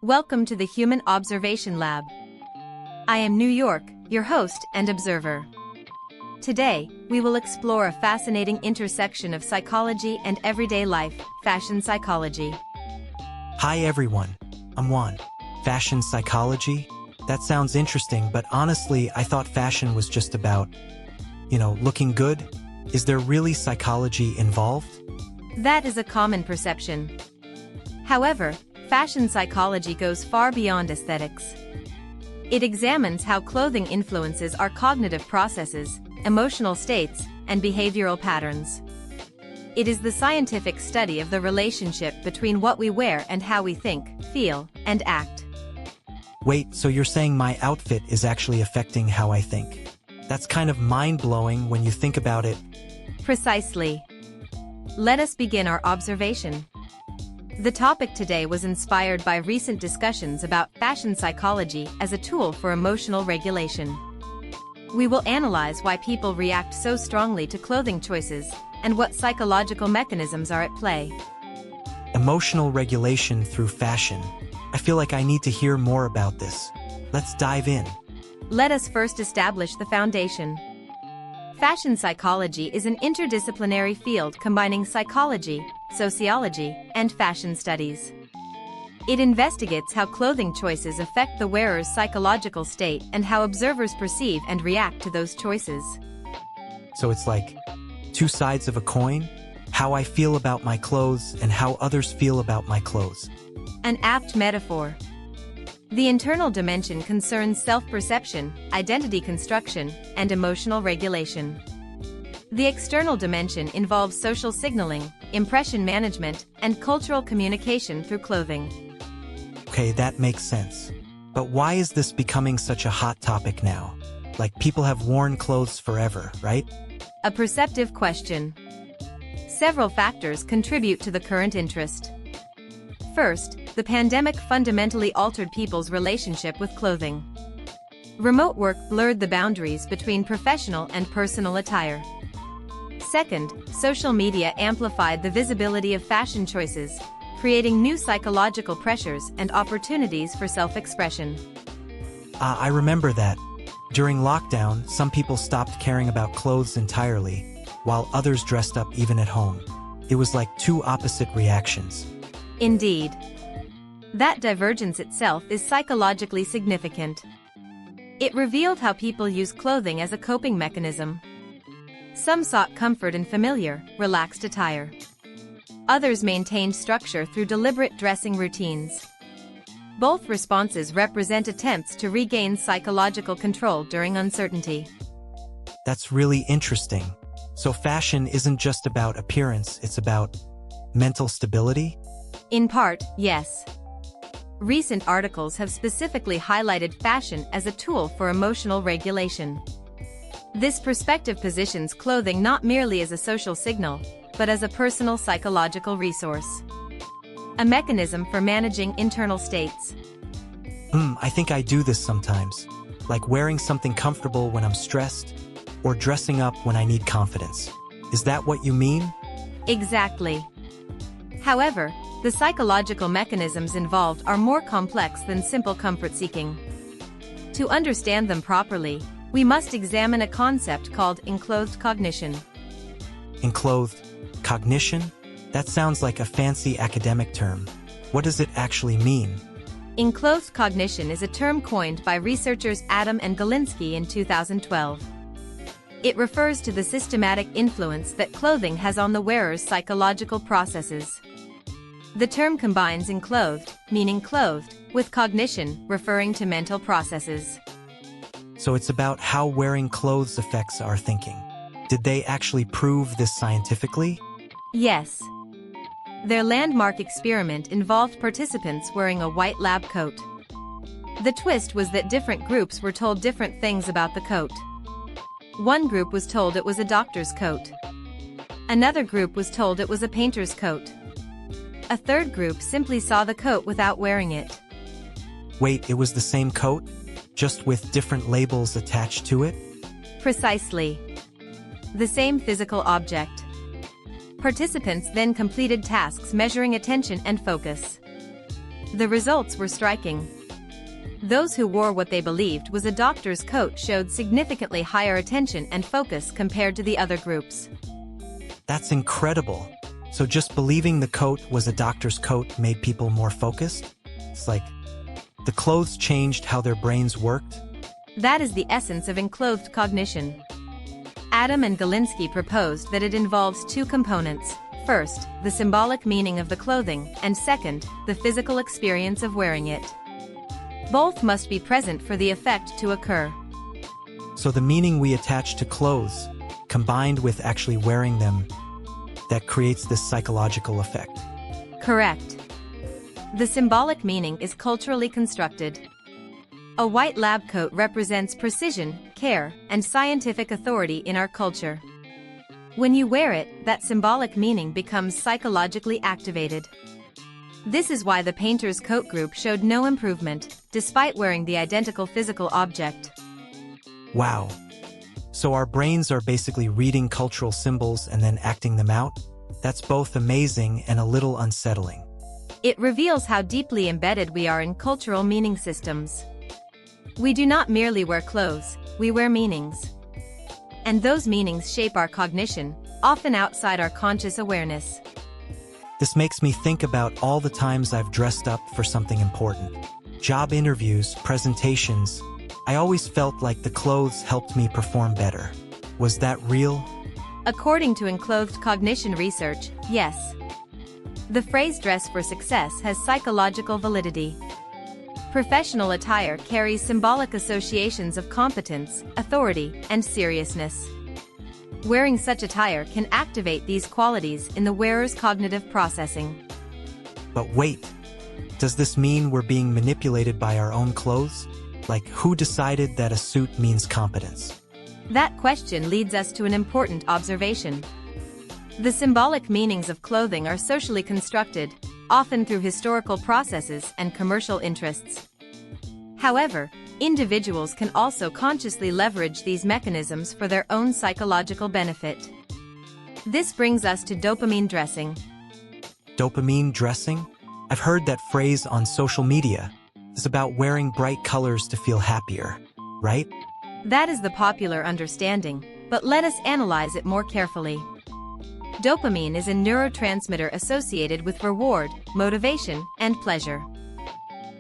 Welcome to the Human Observation Lab. I am New York, your host and observer. Today, we will explore a fascinating intersection of psychology and everyday life, fashion psychology. Hi everyone, I'm Wan. Fashion psychology? That sounds interesting, but honestly, I thought fashion was just about, looking good. Is there really psychology involved? That is a common perception. However, fashion psychology goes far beyond aesthetics. It examines how clothing influences our cognitive processes, emotional states, and behavioral patterns. It is the scientific study of the relationship between what we wear and how we think, feel, and act. Wait, so you're saying my outfit is actually affecting how I think? That's kind of mind-blowing when you think about it. Precisely. Let us begin our observation. The topic today was inspired by recent discussions about fashion psychology as a tool for emotional regulation. We will analyze why people react so strongly to clothing choices and what psychological mechanisms are at play. Emotional regulation through fashion. I feel like I need to hear more about this. Let's dive in. Let us first establish the foundation. Fashion psychology is an interdisciplinary field combining psychology, sociology, and fashion studies. It investigates how clothing choices affect the wearer's psychological state and how observers perceive and react to those choices. So it's like two sides of a coin? How I feel about my clothes and how others feel about my clothes. An apt metaphor. The internal dimension concerns self-perception, identity construction, and emotional regulation. The external dimension involves social signaling, impression management, and cultural communication through clothing. Okay, that makes sense. But why is this becoming such a hot topic now? Like people have worn clothes forever, right? A perceptive question. Several factors contribute to the current interest. First, the pandemic fundamentally altered people's relationship with clothing. Remote work blurred the boundaries between professional and personal attire. Second, social media amplified the visibility of fashion choices, creating new psychological pressures and opportunities for self-expression. I remember that. During lockdown, some people stopped caring about clothes entirely, while others dressed up even at home. It was like two opposite reactions. Indeed. That divergence itself is psychologically significant. It revealed how people use clothing as a coping mechanism. Some sought comfort in familiar, relaxed attire. Others maintained structure through deliberate dressing routines. Both responses represent attempts to regain psychological control during uncertainty. That's really interesting. So fashion isn't just about appearance, it's about mental stability? In part, yes. Recent articles have specifically highlighted fashion as a tool for emotional regulation. This perspective positions clothing not merely as a social signal, but as a personal psychological resource. A mechanism for managing internal states. I think I do this sometimes. Like wearing something comfortable when I'm stressed, or dressing up when I need confidence. Is that what you mean? Exactly. However, the psychological mechanisms involved are more complex than simple comfort seeking. To understand them properly, we must examine a concept called enclothed cognition. Enclothed cognition? That sounds like a fancy academic term. What does it actually mean? Enclothed cognition is a term coined by researchers Adam and Galinsky in 2012. It refers to the systematic influence that clothing has on the wearer's psychological processes. The term combines enclothed, meaning clothed, with cognition, referring to mental processes. So it's about how wearing clothes affects our thinking. Did they actually prove this scientifically? Yes. Their landmark experiment involved participants wearing a white lab coat. The twist was that different groups were told different things about the coat. One group was told it was a doctor's coat. Another group was told it was a painter's coat. A third group simply saw the coat without wearing it. Wait, it was the same coat? Just with different labels attached to it? Precisely. The same physical object. Participants then completed tasks measuring attention and focus. The results were striking. Those who wore what they believed was a doctor's coat showed significantly higher attention and focus compared to the other groups. That's incredible. So just believing the coat was a doctor's coat made people more focused? It's like the clothes changed how their brains worked? That is the essence of enclothed cognition. Adam and Galinsky proposed that it involves two components. First, the symbolic meaning of the clothing, and second, the physical experience of wearing it. Both must be present for the effect to occur. So the meaning we attach to clothes, combined with actually wearing them, that creates this psychological effect. Correct. The symbolic meaning is culturally constructed. A white lab coat represents precision, care, and scientific authority in our culture. When you wear it, that symbolic meaning becomes psychologically activated. This is why the painter's coat group showed no improvement, despite wearing the identical physical object. Wow. So our brains are basically reading cultural symbols and then acting them out? That's both amazing and a little unsettling. It reveals how deeply embedded we are in cultural meaning systems. We do not merely wear clothes, we wear meanings. And those meanings shape our cognition, often outside our conscious awareness. This makes me think about all the times I've dressed up for something important. Job interviews, presentations. I always felt like the clothes helped me perform better. Was that real? According to Enclothed cognition research, yes. The phrase "dress for success" has psychological validity. Professional attire carries symbolic associations of competence, authority, and seriousness. Wearing such attire can activate these qualities in the wearer's cognitive processing. But wait, does this mean we're being manipulated by our own clothes? Like, who decided that a suit means competence? That question leads us to an important observation. The symbolic meanings of clothing are socially constructed, often through historical processes and commercial interests. However, individuals can also consciously leverage these mechanisms for their own psychological benefit. This brings us to dopamine dressing. Dopamine dressing? I've heard that phrase on social media. It's about wearing bright colors to feel happier, right? That is the popular understanding, but let us analyze it more carefully. Dopamine is a neurotransmitter associated with reward, motivation, and pleasure.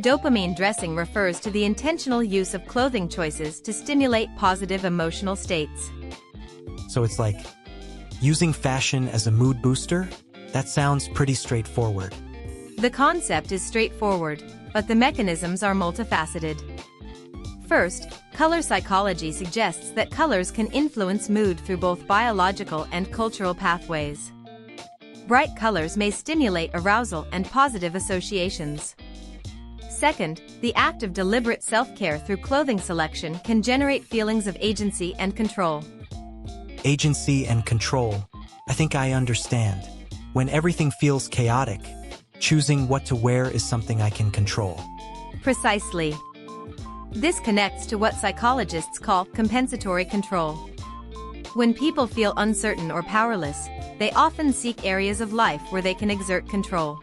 Dopamine dressing refers to the intentional use of clothing choices to stimulate positive emotional states. So it's like using fashion as a mood booster? That sounds pretty straightforward. The concept is straightforward, but the mechanisms are multifaceted. First, color psychology suggests that colors can influence mood through both biological and cultural pathways. Bright colors may stimulate arousal and positive associations. Second, the act of deliberate self-care through clothing selection can generate feelings of agency and control. Agency and control. I think I understand. When everything feels chaotic, choosing what to wear is something I can control. Precisely. This connects to what psychologists call compensatory control. When people feel uncertain or powerless, they often seek areas of life where they can exert control.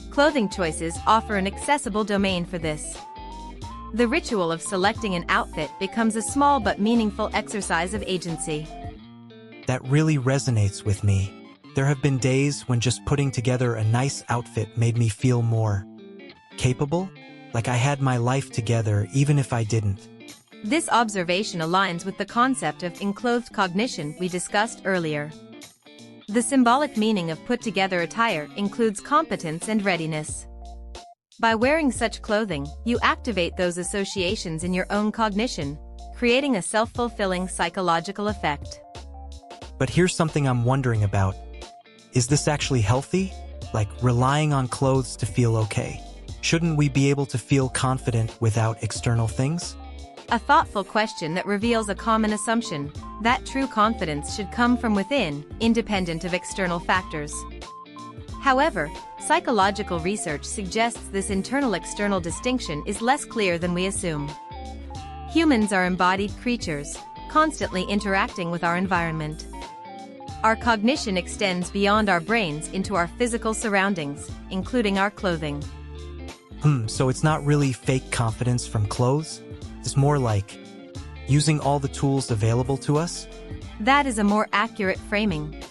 Clothing choices offer an accessible domain for this. The ritual of selecting an outfit becomes a small but meaningful exercise of agency. That really resonates with me. There have been days when just putting together a nice outfit made me feel more capable, like I had my life together even if I didn't. This observation aligns with the concept of enclothed cognition we discussed earlier. The symbolic meaning of put-together attire includes competence and readiness. By wearing such clothing, you activate those associations in your own cognition, creating a self-fulfilling psychological effect. But here's something I'm wondering about. Is this actually healthy? Like relying on clothes to feel okay? Shouldn't we be able to feel confident without external things? A thoughtful question that reveals a common assumption, that true confidence should come from within, independent of external factors. However, psychological research suggests this internal-external distinction is less clear than we assume. Humans are embodied creatures, constantly interacting with our environment. Our cognition extends beyond our brains into our physical surroundings, including our clothing. So it's not really fake confidence from clothes? It's more like using all the tools available to us? That is a more accurate framing.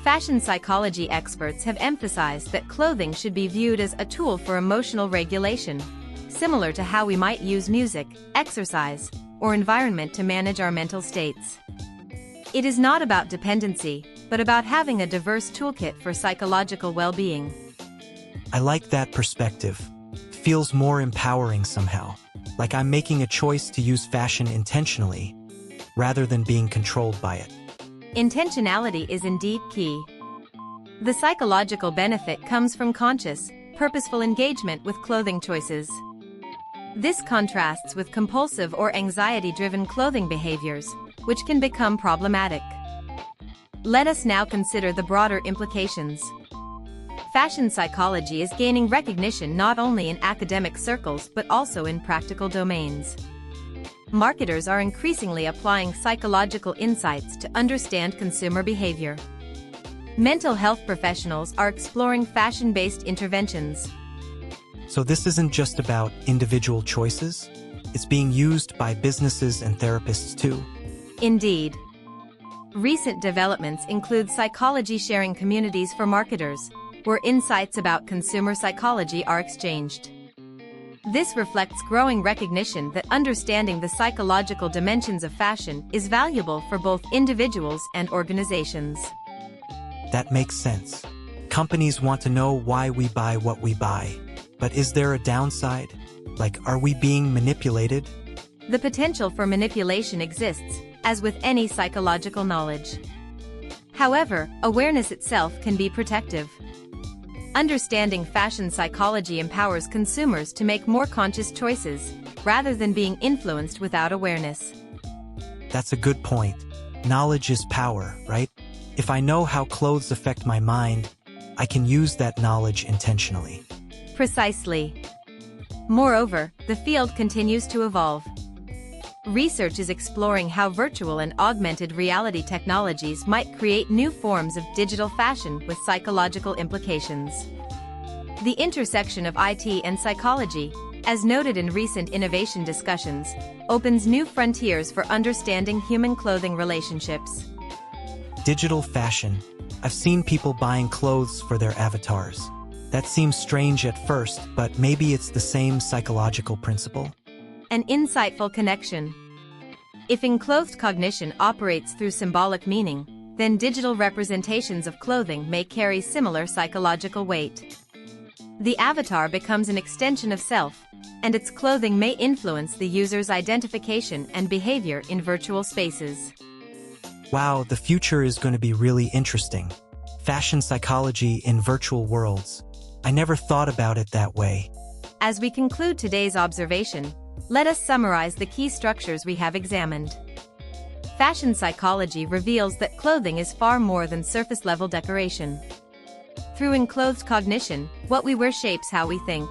Fashion psychology experts have emphasized that clothing should be viewed as a tool for emotional regulation, similar to how we might use music, exercise, or environment to manage our mental states. It is not about dependency, but about having a diverse toolkit for psychological well-being. I like that perspective. It feels more empowering somehow, like I'm making a choice to use fashion intentionally, rather than being controlled by it. Intentionality is indeed key. The psychological benefit comes from conscious, purposeful engagement with clothing choices. This contrasts with compulsive or anxiety-driven clothing behaviors, which can become problematic. Let us now consider the broader implications. Fashion psychology is gaining recognition not only in academic circles but also in practical domains. Marketers are increasingly applying psychological insights to understand consumer behavior. Mental health professionals are exploring fashion-based interventions. So this isn't just about individual choices? It's being used by businesses and therapists too. Indeed. Recent developments include psychology sharing communities for marketers, where insights about consumer psychology are exchanged. This reflects growing recognition that understanding the psychological dimensions of fashion is valuable for both individuals and organizations. That makes sense. Companies want to know why we buy what we buy. But is there a downside? Like, are we being manipulated? The potential for manipulation exists, as with any psychological knowledge. However, awareness itself can be protective. Understanding fashion psychology empowers consumers to make more conscious choices, rather than being influenced without awareness. That's a good point. Knowledge is power, right? If I know how clothes affect my mind, I can use that knowledge intentionally. Precisely. Moreover, the field continues to evolve. Research is exploring how virtual and augmented reality technologies might create new forms of digital fashion with psychological implications. The intersection of IT and psychology, as noted in recent innovation discussions, opens new frontiers for understanding human clothing relationships. Digital fashion. I've seen people buying clothes for their avatars. That seems strange at first, but maybe it's the same psychological principle. An insightful connection. If enclothed cognition operates through symbolic meaning, then digital representations of clothing may carry similar psychological weight. The avatar becomes an extension of self, and its clothing may influence the user's identification and behavior in virtual spaces. Wow, the future is going to be really interesting. Fashion psychology in virtual worlds. I never thought about it that way. As we conclude today's observation, let us summarize the key structures we have examined. Fashion psychology reveals that clothing is far more than surface-level decoration. Through enclothed cognition, what we wear shapes how we think.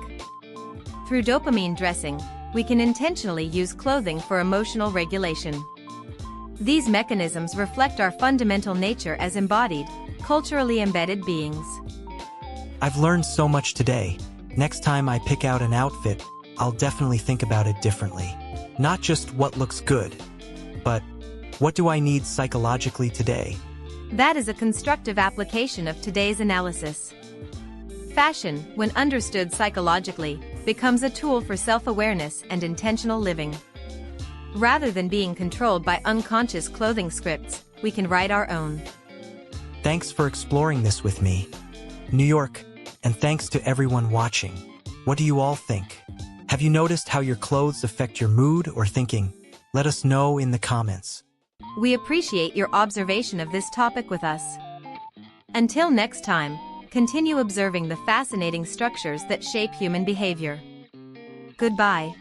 Through dopamine dressing, we can intentionally use clothing for emotional regulation. These mechanisms reflect our fundamental nature as embodied, culturally embedded beings. I've learned so much today. Next time I pick out an outfit, I'll definitely think about it differently. Not just what looks good, but what do I need psychologically today? That is a constructive application of today's analysis. Fashion, when understood psychologically, becomes a tool for self-awareness and intentional living. Rather than being controlled by unconscious clothing scripts, we can write our own. Thanks for exploring this with me, New York, and thanks to everyone watching. What do you all think? Have you noticed how your clothes affect your mood or thinking? Let us know in the comments. We appreciate your observation of this topic with us. Until next time, continue observing the fascinating structures that shape human behavior. Goodbye.